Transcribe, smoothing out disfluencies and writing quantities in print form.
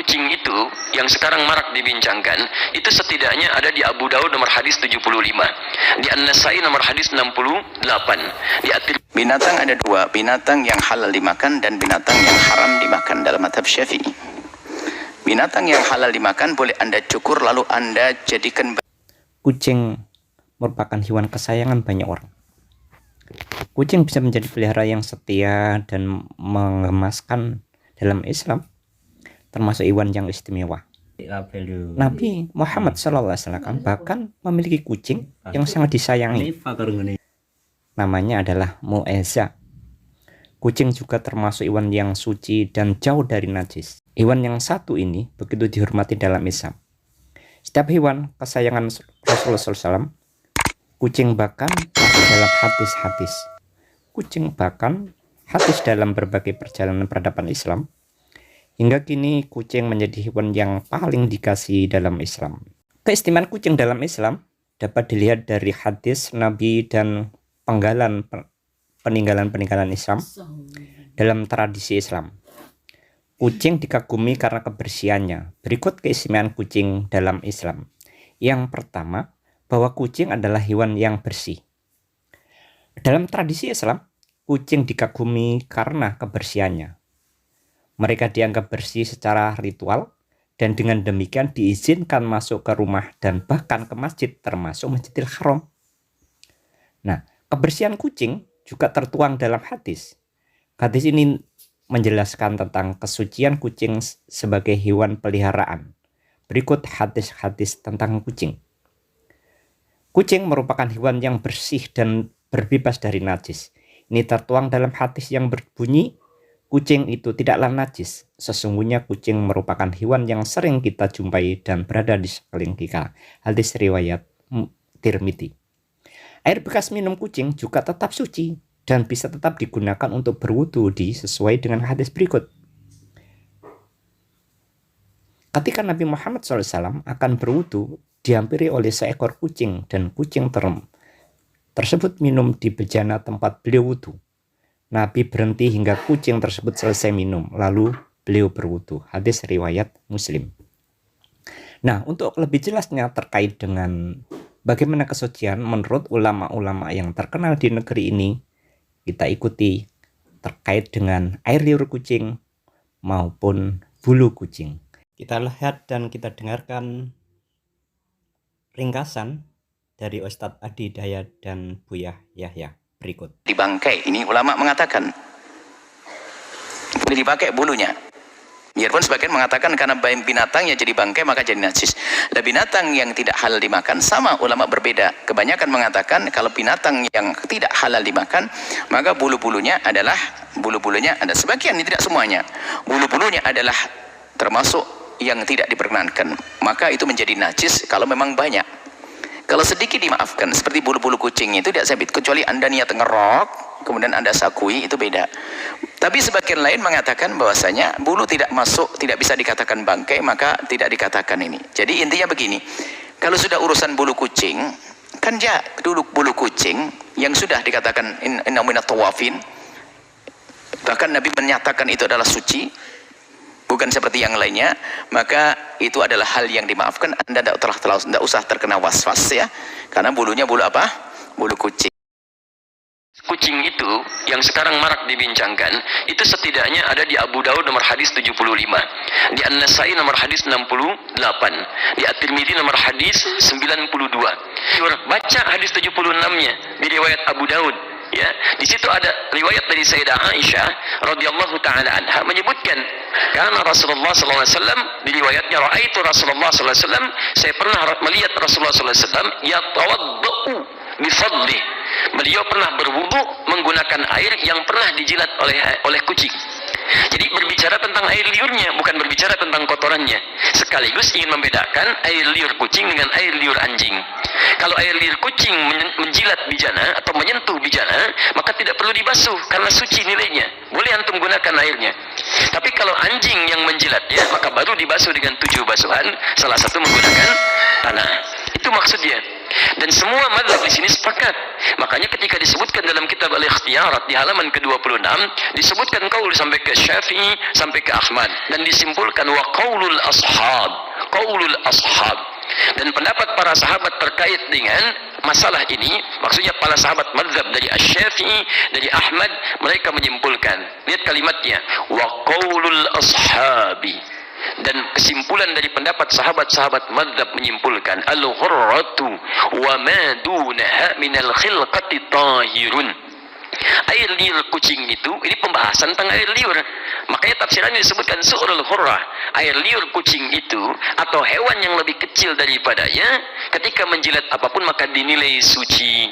kucing itu yang sekarang marak dibincangkan, itu setidaknya ada di Abu Daud nomor hadis 75, di An-Nasai nomor hadis 68, di binatang ada dua, binatang yang halal dimakan dan binatang yang haram dimakan dalam mazhab Syafi'i. Binatang yang halal dimakan boleh Anda cukur lalu Anda jadikan. Kucing merupakan hewan kesayangan banyak orang. Kucing bisa menjadi pelihara yang setia dan menggemaskan dalam Islam, termasuk hewan yang istimewa. Nabi Muhammad SAW bahkan memiliki kucing yang sangat disayangi. Namanya adalah Mu'ezza. Kucing juga termasuk hewan yang suci dan jauh dari najis. Hewan yang satu ini begitu dihormati dalam Islam. Setiap hewan kesayangan Rasulullah SAW, kucing bahkan masuk dalam hadis-hadis. Kucing bahkan hadis dalam berbagai perjalanan peradaban Islam. Hingga kini kucing menjadi hewan yang paling dikasihi dalam Islam. Keistimewaan kucing dalam Islam dapat dilihat dari hadis Nabi dan peninggalan-peninggalan Islam dalam tradisi Islam. Kucing dikagumi karena kebersihannya. Berikut keistimewaan kucing dalam Islam. Yang pertama, bahwa kucing adalah hewan yang bersih. Dalam tradisi Islam, kucing dikagumi karena kebersihannya. Mereka dianggap bersih secara ritual dan dengan demikian diizinkan masuk ke rumah dan bahkan ke masjid termasuk Masjidil Haram. Nah, kebersihan kucing juga tertuang dalam hadis. Hadis ini menjelaskan tentang kesucian kucing sebagai hewan peliharaan. Berikut hadis-hadis tentang kucing. Kucing merupakan hewan yang bersih dan berbebas dari najis. Ini tertuang dalam hadis yang berbunyi, kucing itu tidaklah najis. Sesungguhnya kucing merupakan hewan yang sering kita jumpai dan berada di sekeliling kita. Hadis riwayat Tirmidzi. Air bekas minum kucing juga tetap suci dan bisa tetap digunakan untuk berwudu sesuai dengan hadis berikut. Ketika Nabi Muhammad SAW akan berwudu, dihampiri oleh seekor kucing dan kucing tersebut minum di bejana tempat beliau wudu. Nabi berhenti hingga kucing tersebut selesai minum, lalu beliau berwudu. Hadis riwayat Muslim. Nah, untuk lebih jelasnya terkait dengan bagaimana kesucian menurut ulama-ulama yang terkenal di negeri ini, kita ikuti terkait dengan air liur kucing maupun bulu kucing. Kita lihat dan kita dengarkan ringkasan dari Ustadz Adi Dayat dan Buya Yahya berikut. Di bangkai ini ulama mengatakan boleh dipakai bulunya. Biarpun sebagian mengatakan karena binatangnya jadi bangkai maka jadi najis. Dan binatang yang tidak halal dimakan sama ulama berbeda. Kebanyakan mengatakan kalau binatang yang tidak halal dimakan maka bulu-bulunya ada sebagian, tidak semuanya. Bulu-bulunya adalah termasuk yang tidak diperkenankan. Maka itu menjadi najis kalau memang banyak. Kalau sedikit dimaafkan, seperti bulu-bulu kucing itu tidak sabit, kecuali Anda niat ngerok, kemudian Anda sakui, itu beda. Tapi sebagian lain mengatakan bahwasanya bulu tidak masuk, tidak bisa dikatakan bangkai, maka tidak dikatakan ini. Jadi intinya begini, kalau sudah urusan bulu kucing, kan ya dulu bulu kucing yang sudah dikatakan inna minat tawafin, bahkan Nabi menyatakan itu adalah suci, bukan seperti yang lainnya, maka itu adalah hal yang dimaafkan. Anda tidak usah terkena was-was ya, karena bulunya bulu apa? Bulu kucing. Kucing itu yang sekarang marak dibincangkan, itu setidaknya ada di Abu Daud nomor hadis 75, di An-Nasai nomor hadis 68, di At-Tirmidzi nomor hadis 92. Baca hadis 76-nya di riwayat Abu Daud. Ya, di situ ada riwayat dari Sayyidah Aisyah radhiyallahu taala anha menyebutkan, karena Rasulullah sallallahu alaihi wasallam, di riwayatnya raaitu Rasulullah sallallahu alaihi wasallam, saya pernah melihat Rasulullah sallallahu alaihi wasallam yatawaddau bi fadli. Beliau pernah berwudu menggunakan air yang pernah dijilat oleh kucing. Jadi berbicara tentang air liurnya, bukan berbicara tentang kotorannya. Sekaligus ingin membedakan air liur kucing dengan air liur anjing. Kalau air liur kucing menjilat bijana atau menyentuh bijana, maka tidak perlu dibasuh karena suci nilainya. Boleh antum gunakan airnya. Tapi kalau anjing yang menjilatnya, maka baru dibasuh dengan 7 basuhan, salah satu menggunakan tanah. Itu maksudnya. Dan semua mazhab di sini sepakat. Makanya ketika disebutkan dalam kitab Al-Ikhtiyarat di halaman ke-26 disebutkan qaul sampai ke Syafi'i sampai ke Ahmad dan disimpulkan wa qaulul ashab. Qaulul ashab. Dan pendapat para sahabat terkait dengan masalah ini, maksudnya para sahabat mazhab dari Asy-Syafi'i, dari Ahmad, mereka menyimpulkan. Lihat kalimatnya, wa qaulul ashabi. Dan kesimpulan dari pendapat sahabat-sahabat mazhab menyimpulkan al-ghurratu wa ma dunaha minal khilqati tahirun. Air liur kucing itu, ini pembahasan tentang air liur. Makanya tafsirannya disebutkan su'rul hurrah. Air liur kucing itu atau hewan yang lebih kecil daripadanya ketika menjilat apapun maka dinilai suci.